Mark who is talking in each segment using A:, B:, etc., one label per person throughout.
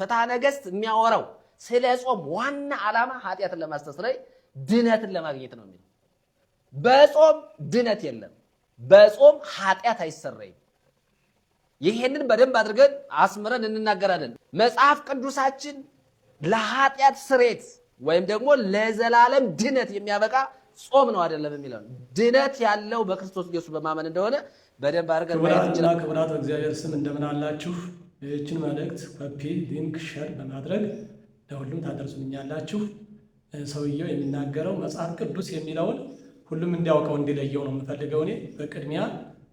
A: ፍትሐ ነገሥት የሚያወራው ስለ ጾም ዋና ዓላማ ኃጢአትን ለማስተስረይ ድነትን ለማግኘት ነው የሚለው። በጾም ድነት የለም፣ በጾም ኃጢአት አይሰረይም። ይሄንን በደንብ አድርገን አስምረን እንናገራለን። መጽሐፍ ቅዱሳችን ለኃጢአት ስሬት ወይም ደግሞ ለዘላለም ድነት የሚያበቃ ጾም ነው አይደለም የሚለው። ድነት ያለው በክርስቶስ ኢየሱስ በማመን እንደሆነ በደንብ አድርገን ማየት እንችላለን።
B: ክቡራት በእግዚአብሔር ስም እንደምን አላችሁ? ይህችን መልእክት ኮፒ ሊንክ ሼር በማድረግ ለሁሉም ታደርሱልኛላችሁ። ሰውየው የሚናገረው መጽሐፍ ቅዱስ የሚለውን ሁሉም እንዲያውቀው እንዲለየው ነው የምፈልገው። እኔ በቅድሚያ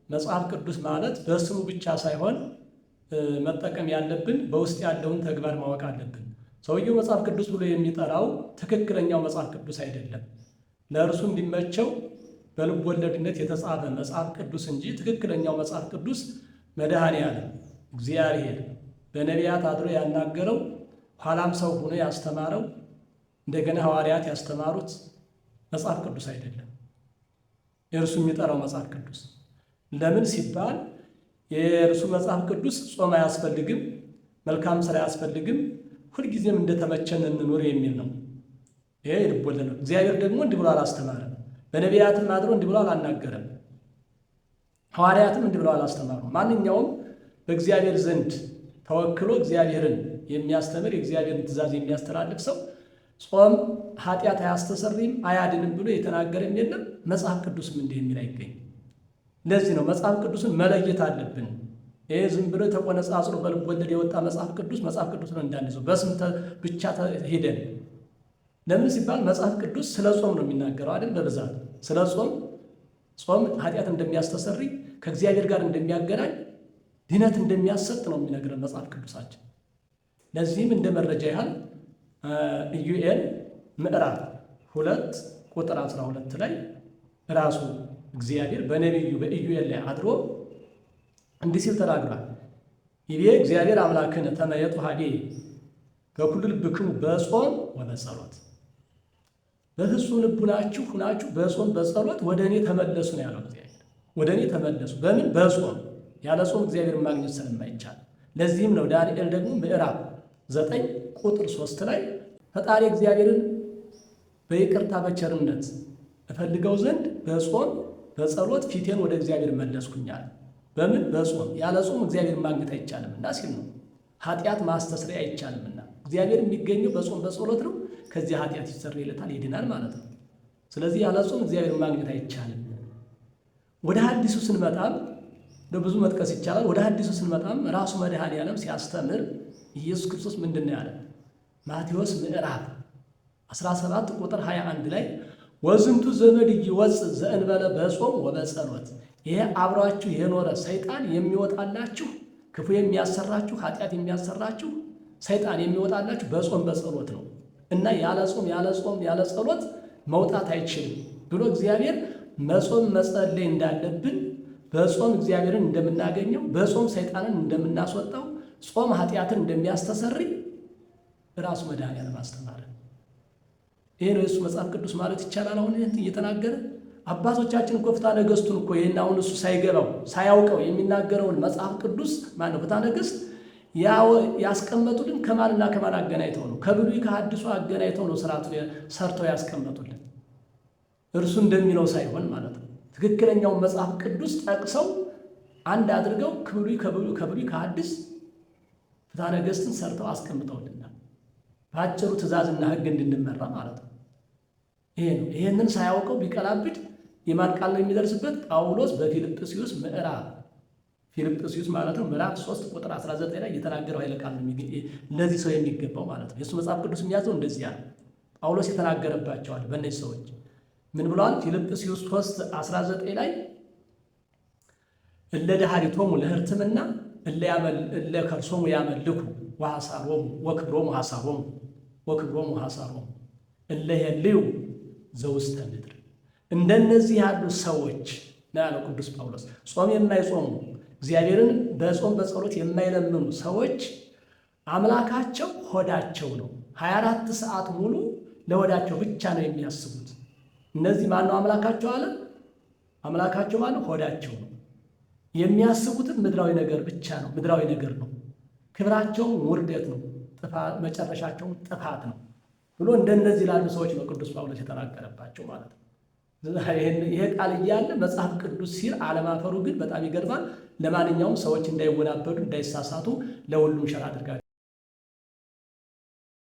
B: መጽሐፍ ቅዱስ ማለት በስሙ ብቻ ሳይሆን መጠቀም ያለብን በውስጥ ያለውን ተግባር ማወቅ አለብን። ሰውየው መጽሐፍ ቅዱስ ብሎ የሚጠራው ትክክለኛው መጽሐፍ ቅዱስ አይደለም። ለእርሱ እንዲመቸው በልብ ወለድነት የተጻፈ መጽሐፍ ቅዱስ እንጂ ትክክለኛው መጽሐፍ ቅዱስ መድኃኔዓለም እግዚአብሔር በነቢያት አድሮ ያናገረው ኋላም ሰው ሆኖ ያስተማረው እንደገና ሐዋርያት ያስተማሩት መጽሐፍ ቅዱስ አይደለም። የእርሱ የሚጠራው መጽሐፍ ቅዱስ ለምን ሲባል የእርሱ መጽሐፍ ቅዱስ ጾም አያስፈልግም፣ መልካም ስራ አያስፈልግም፣ ሁልጊዜም እንደተመቸን እንኑር የሚል ነው። ይሄ ልብ ወለድ ነው። እግዚአብሔር ደግሞ እንዲህ ብሎ አላስተማረም። በነቢያትም አድሮ እንዲህ ብሎ አላናገረም። ሐዋርያትም እንዲህ ብሎ አላስተማሩም። ማንኛውም በእግዚአብሔር ዘንድ ተወክሎ እግዚአብሔርን የሚያስተምር የእግዚአብሔርን ትእዛዝ የሚያስተላልፍ ሰው ጾም ኃጢአት አያስተሰርይም አያድንም ብሎ የተናገረም የለም። መጽሐፍ ቅዱስም እንዲህ የሚል አይገኝም። ለዚህ ነው መጽሐፍ ቅዱስን መለየት አለብን። ይሄ ዝም ብሎ ተቆነጻጽሮ በልብ ወለድ የወጣ መጽሐፍ ቅዱስ ነው እንዳንይዘው በስም ብቻ ሄደን። ለምን ሲባል መጽሐፍ ቅዱስ ስለ ጾም ነው የሚናገረው አይደል? በብዛት ስለ ጾም ኃጢአት እንደሚያስተሰርይ ከእግዚአብሔር ጋር እንደሚያገናኝ ድነት እንደሚያሰጥ ነው የሚነግረን መጽሐፍ ቅዱሳችን። ለዚህም እንደ መረጃ ያህል ኢዩኤል ምዕራፍ 2 ቁጥር 12 ላይ ራሱ እግዚአብሔር በነቢዩ በኢዩኤል ላይ አድሮ እንዲህ ሲል ተናግሯል። ይቤ እግዚአብሔር አምላክነ ተመየጡ ሀቤ በኩሉ ልብክሙ በጾም ወበጸሎት፣ በፍጹም ልቡናችሁ ሁናችሁ በጾም በጸሎት ወደ እኔ ተመለሱ ነው ያለው እግዚአብሔር። ወደ እኔ ተመለሱ በምን? በጾም። ያለ ጾም እግዚአብሔር ማግኘት ስለማይቻል። ለዚህም ነው ዳንኤል ደግሞ ምዕራፍ 9 ቁጥር 3 ላይ ፈጣሪ እግዚአብሔርን በይቅርታ በቸርነት እፈልገው ዘንድ በጾም በጸሎት ፊቴን ወደ እግዚአብሔር መለስኩኛል። በምን? በጾም። ያለ ጾም እግዚአብሔር ማግኘት አይቻልምና ሲል ነው። ኃጢአት ማስተስረይ አይቻልምና እግዚአብሔር የሚገኘው በጾም በጸሎት ነው። ከዚህ ኃጢአት ይሰረይለታል፣ ይድናል ማለት ነው። ስለዚህ ያለ ጾም እግዚአብሔር ማግኘት አይቻልም። ወደ ሐዲሱ ስንመጣም ለብዙ መጥቀስ ይቻላል። ወደ ሐዲሱ ስንመጣም ራሱ መድኃኔዓለም ሲያስተምር ኢየሱስ ክርስቶስ ምንድን ነው ያለ? ማቴዎስ ምዕራፍ 17 ቁጥር 21 ላይ ወዝንቱ ዘመድ ይወፅእ ዘእንበለ በጾም ወበጸሎት፣ ይሄ አብሯችሁ የኖረ ሰይጣን የሚወጣላችሁ ክፉ የሚያሰራችሁ ኃጢአት የሚያሰራችሁ ሰይጣን የሚወጣላችሁ በጾም በጸሎት ነው እና ያለ ጾም ያለ ጸሎት መውጣት አይችልም ብሎ እግዚአብሔር መጾም መጸለይ እንዳለብን በጾም እግዚአብሔርን እንደምናገኘው በጾም ሰይጣንን እንደምናስወጣው ጾም ኃጢአትን እንደሚያስተሰርይ ራሱ መድኃኔዓለም አስተማረ። ይሄ ነው የእሱ መጽሐፍ ቅዱስ ማለት ይቻላል። አሁን እየተናገረ አባቶቻችን እኮ ፍትሐ ነገሥቱን እኮ ይህን አሁን እሱ ሳይገባው ሳያውቀው የሚናገረውን መጽሐፍ ቅዱስ ማነው ፍትሐ ነገሥት ያስቀመጡልን ከማንና ከማን አገናኝተው ነው? ከብሉይ ከሐዲሱ አገናኝተው ነው ስርዓቱን ሰርተው ያስቀመጡልን። እርሱ እንደሚለው ሳይሆን ማለት ነው። ትክክለኛውን መጽሐፍ ቅዱስ ጠቅሰው አንድ አድርገው ከብሉይ ከሐዲስ ፍትሐ ነገሥትን ሰርተው አስቀምጠውልናል። በአጭሩ ትእዛዝና ሕግ እንድንመራ ማለት ነው። ይሄ ነው። ይሄንን ሳያውቀው ቢቀላብድ የማን ቃል ነው የሚደርስበት? ጳውሎስ በፊልጵስዩስ ፊልጵስዩስ ማለት ነው ምዕራፍ 3 ቁጥር 19 ላይ የተናገረው ኃይለ ቃል ነው ለዚህ ሰው የሚገባው ማለት ነው። የእሱ መጽሐፍ ቅዱስ የሚያዘው እንደዚህ ያለ ጳውሎስ የተናገረባቸዋል። በእነዚህ ሰዎች ምን ብለዋል? ፊልጵስዩስ 3:19 ላይ እለ ዳህሪቶሙ ለሕርትምና እለ ከርሶሙ ያመልኩ ወሐሳሮሙ ወክብሮሙ ሐሳሮሙ እለ የልዩ ዘውስተ ምድር፣ እንደነዚህ ያሉ ሰዎች ነው ያለው ቅዱስ ጳውሎስ። ጾም የማይጾሙ እግዚአብሔርን በጾም በጸሎት የማይለምኑ ሰዎች አምላካቸው ሆዳቸው ነው። 24 ሰዓት ሙሉ ለሆዳቸው ብቻ ነው የሚያስቡት። እነዚህ ማነው አምላካቸው አለ? አምላካቸው ማለት ሆዳቸው ነው። የሚያስቡትም ምድራዊ ነገር ብቻ ነው። ምድራዊ ነገር ነው። ክብራቸው ውርደት ነው። መጨረሻቸውም ጥፋት ነው ብሎ እንደነዚህ ላሉ ሰዎች ነው ቅዱስ ጳውሎስ የተናገረባቸው ማለት ነው። ይሄ ቃል እያለ መጽሐፍ ቅዱስ ሲል አለማፈሩ ግን በጣም ይገርማል። ለማንኛውም ሰዎች እንዳይወናበዱ እንዳይሳሳቱ ለሁሉም ሸር አድርጋለሁ።